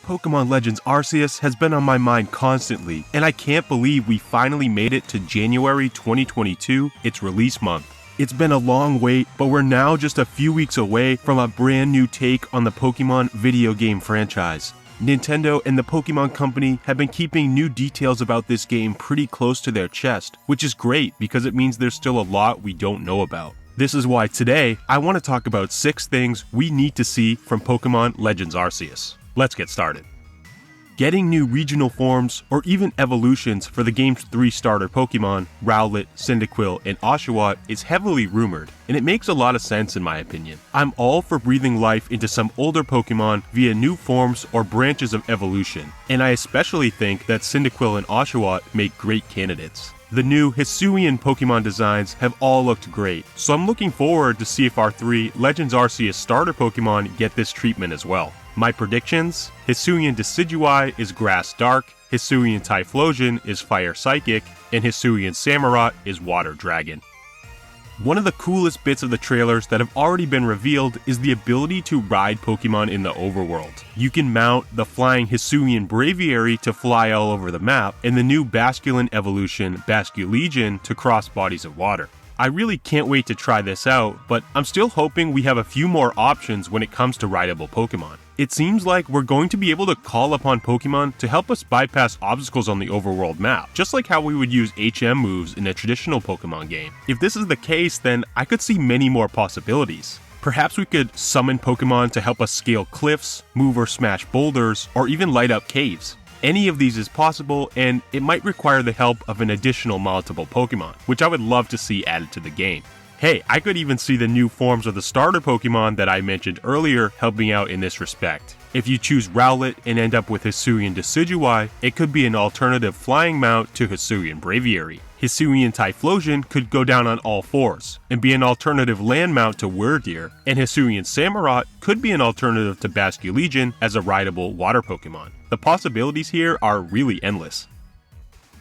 Pokemon Legends Arceus has been on my mind constantly, and I can't believe we finally made it to January 2022, its release month. It's been a long wait, but we're now just a few weeks away from a brand new take on the Pokemon video game franchise. Nintendo and the Pokemon Company have been keeping new details about this game pretty close to their chest, which is great because it means there's still a lot we don't know about. This is why today, I want to talk about 6 things we need to see from Pokemon Legends Arceus. Let's get started. Getting new regional forms or even evolutions for the game's 3 starter Pokemon, Rowlet, Cyndaquil, and Oshawott is heavily rumored, and it makes a lot of sense in my opinion. I'm all for breathing life into some older Pokemon via new forms or branches of evolution, and I especially think that Cyndaquil and Oshawott make great candidates. The new Hisuian Pokemon designs have all looked great, so I'm looking forward to see if our 3 Legends Arceus starter Pokemon get this treatment as well. My predictions: Hisuian Decidueye is Grass Dark, Hisuian Typhlosion is Fire Psychic, and Hisuian Samurott is Water Dragon. One of the coolest bits of the trailers that have already been revealed is the ability to ride Pokemon in the overworld. You can mount the flying Hisuian Braviary to fly all over the map, and the new Basculin evolution, Basculegion, to cross bodies of water. I really can't wait to try this out, but I'm still hoping we have a few more options when it comes to rideable Pokemon. It seems like we're going to be able to call upon Pokemon to help us bypass obstacles on the overworld map, just like how we would use HM moves in a traditional Pokemon game. If this is the case, then I could see many more possibilities. Perhaps we could summon Pokemon to help us scale cliffs, move or smash boulders, or even light up caves. Any of these is possible, and it might require the help of an additional multiple Pokemon, which I would love to see added to the game. Hey, I could even see the new forms of the starter Pokemon that I mentioned earlier helping out in this respect. If you choose Rowlet and end up with Hisuian Decidueye, it could be an alternative flying mount to Hisuian Braviary. Hisuian Typhlosion could go down on all 4s and be an alternative land mount to Whirldeer, and Hisuian Samurott could be an alternative to Basculegion as a rideable water Pokemon. The possibilities here are really endless.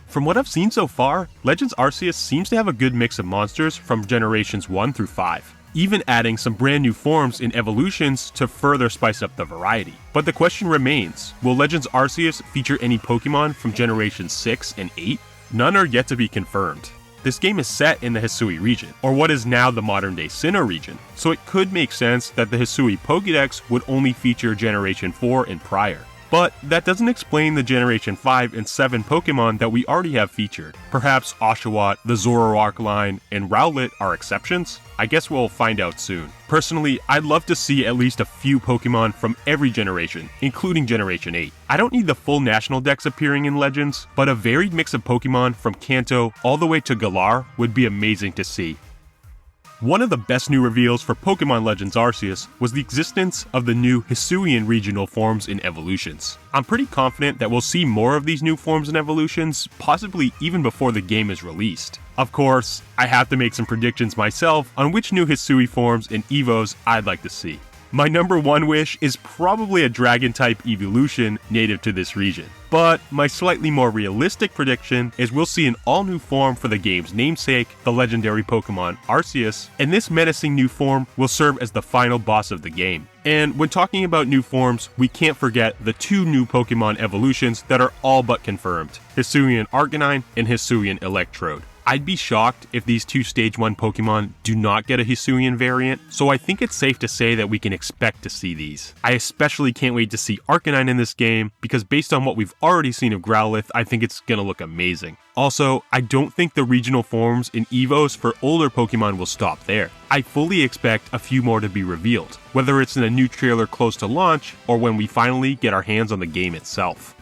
From what I've seen so far, Legends Arceus seems to have a good mix of monsters from generations 1 through 5, even adding some brand new forms and evolutions to further spice up the variety. But the question remains, will Legends Arceus feature any Pokemon from generations 6 and 8? None are yet to be confirmed. This game is set in the Hisui region, or what is now the modern-day Sinnoh region, so it could make sense that the Hisui Pokédex would only feature Generation 4 and prior. But that doesn't explain the Generation 5 and 7 Pokemon that we already have featured. Perhaps Oshawott, the Zoroark line, and Rowlet are exceptions? I guess we'll find out soon. Personally, I'd love to see at least a few Pokemon from every generation, including Generation 8. I don't need the full national dex appearing in Legends, but a varied mix of Pokemon from Kanto all the way to Galar would be amazing to see. One of the best new reveals for Pokemon Legends Arceus was the existence of the new Hisuian regional forms and evolutions. I'm pretty confident that we'll see more of these new forms and evolutions, possibly even before the game is released. Of course, I have to make some predictions myself on which new Hisui forms and Evos I'd like to see. My number 1 wish is probably a Dragon-type evolution native to this region. But my slightly more realistic prediction is we'll see an all-new form for the game's namesake, the legendary Pokemon Arceus, and this menacing new form will serve as the final boss of the game. And when talking about new forms, we can't forget the 2 new Pokemon evolutions that are all but confirmed, Hisuian Arcanine and Hisuian Electrode. I'd be shocked if these 2 Stage 1 Pokemon do not get a Hisuian variant, so I think it's safe to say that we can expect to see these. I especially can't wait to see Arcanine in this game, because based on what we've already seen of Growlithe, I think it's gonna look amazing. Also, I don't think the regional forms and Evos for older Pokemon will stop there. I fully expect a few more to be revealed, whether it's in a new trailer close to launch, or when we finally get our hands on the game itself.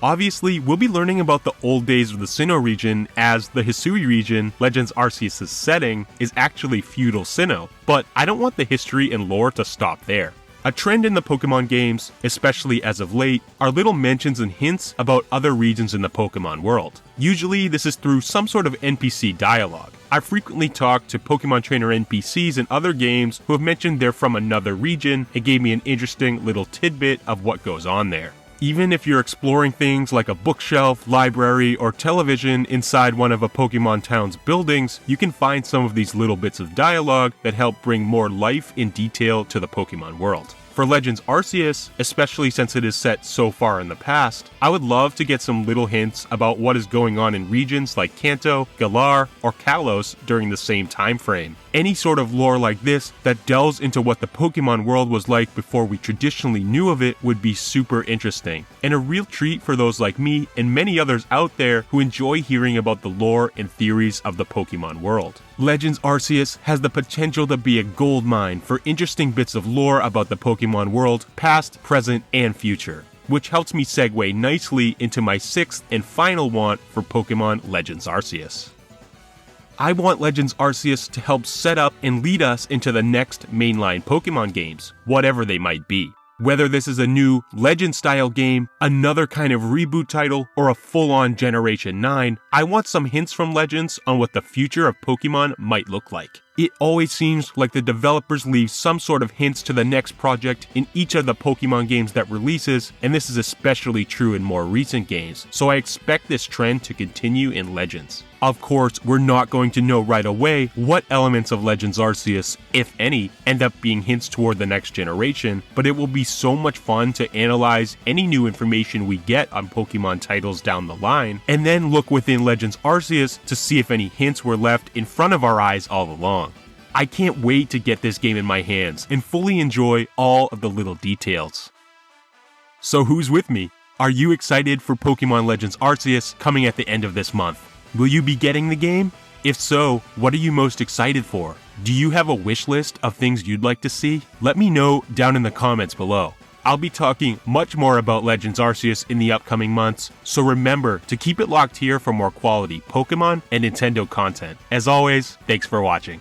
Obviously, we'll be learning about the old days of the Sinnoh region, as the Hisui region, Legends Arceus' setting, is actually feudal Sinnoh, but I don't want the history and lore to stop there. A trend in the Pokemon games, especially as of late, are little mentions and hints about other regions in the Pokemon world. Usually, this is through some sort of NPC dialogue. I've frequently talked to Pokemon Trainer NPCs in other games who have mentioned they're from another region and gave me an interesting little tidbit of what goes on there. Even if you're exploring things like a bookshelf, library, or television inside one of a Pokemon town's buildings, you can find some of these little bits of dialogue that help bring more life and detail to the Pokemon world. For Legends Arceus, especially since it is set so far in the past, I would love to get some little hints about what is going on in regions like Kanto, Galar, or Kalos during the same time frame. Any sort of lore like this that delves into what the Pokemon world was like before we traditionally knew of it would be super interesting, and a real treat for those like me and many others out there who enjoy hearing about the lore and theories of the Pokemon world. Legends Arceus has the potential to be a goldmine for interesting bits of lore about the Pokemon world, past, present, and future, which helps me segue nicely into my sixth and final want for Pokemon Legends Arceus. I want Legends Arceus to help set up and lead us into the next mainline Pokemon games, whatever they might be. Whether this is a new Legend-style game, another kind of reboot title, or a full-on Generation 9, I want some hints from Legends on what the future of Pokemon might look like. It always seems like the developers leave some sort of hints to the next project in each of the Pokemon games that releases, and this is especially true in more recent games, so I expect this trend to continue in Legends. Of course, we're not going to know right away what elements of Legends Arceus, if any, end up being hints toward the next generation, but it will be so much fun to analyze any new information we get on Pokemon titles down the line, and then look within Legends Arceus to see if any hints were left in front of our eyes all along. I can't wait to get this game in my hands and fully enjoy all of the little details. So who's with me? Are you excited for Pokemon Legends Arceus coming at the end of this month? Will you be getting the game? If so, what are you most excited for? Do you have a wish list of things you'd like to see? Let me know down in the comments below. I'll be talking much more about Legends Arceus in the upcoming months, so remember to keep it locked here for more quality Pokemon and Nintendo content. As always, thanks for watching.